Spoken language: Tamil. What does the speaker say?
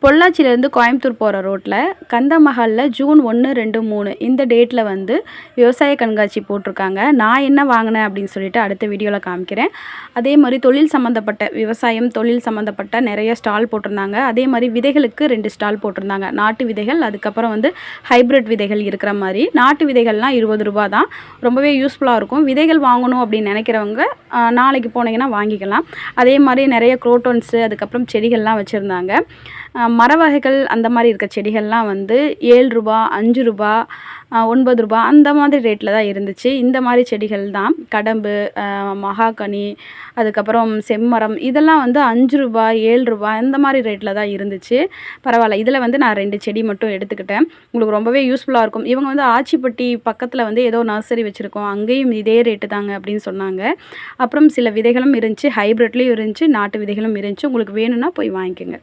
பொள்ளாச்சியிலேருந்து கோயம்புத்தூர் போகிற ரோட்டில் கந்தமஹாலில் ஜூன் 1, 2, 3 இந்த டேட்டில் வந்து விவசாய கண்காட்சி போட்டிருக்காங்க. நான் என்ன வாங்கினேன் அப்படின்னு சொல்லிட்டு அடுத்த வீடியோவில் காமிக்கிறேன். அதே மாதிரி தொழில் சம்மந்தப்பட்ட விவசாயம், தொழில் சம்மந்தப்பட்ட நிறைய ஸ்டால் போட்டிருந்தாங்க. அதே மாதிரி விதைகளுக்கு 2 ஸ்டால் போட்டிருந்தாங்க. நாட்டு விதைகள், அதுக்கப்புறம் வந்து ஹைப்ரிட் விதைகள் இருக்கிற மாதிரி. நாட்டு விதைகள்லாம் 20 ரூபா தான். ரொம்பவே யூஸ்ஃபுல்லாக இருக்கும். விதைகள் வாங்கணும் அப்படின்னு நினைக்கிறவங்க நாளைக்கு போனீங்கன்னா வாங்கிக்கலாம். அதே மாதிரி நிறைய குரோட்டன்ஸு, அதுக்கப்புறம் செடிகள்லாம் வச்சுருந்தாங்க. மர வகைகள் அந்த மாதிரி இருக்க செடிகள்லாம் வந்து 7 ரூபா, 5 ரூபா, 9 ரூபா அந்த மாதிரி ரேட்டில் தான் இருந்துச்சு. இந்த மாதிரி செடிகள் தான் கடம்பு, மகாகனி, அதுக்கப்புறம் செம்மரம் இதெல்லாம் வந்து 5 ரூபா, 7 ரூபா இந்த மாதிரி ரேட்டில் தான் இருந்துச்சு. பரவாயில்ல. இதில் வந்து நான் 2 செடி மட்டும் எடுத்துக்கிட்டேன். உங்களுக்கு ரொம்பவே யூஸ்ஃபுல்லாக இருக்கும். இவங்க வந்து ஆச்சிப்பட்டி பக்கத்தில் வந்து ஏதோ நர்சரி வச்சுருக்கோம், அங்கேயும் இதே ரேட்டு தாங்க அப்படின்னு சொன்னாங்க. அப்புறம் சில விதைகளும் இருந்துச்சு, ஹைப்ரிட்லேயும் இருந்துச்சு, நாட்டு விதைகளும் இருந்துச்சு. உங்களுக்கு வேணும்னா போய் வாங்கிக்கோங்க.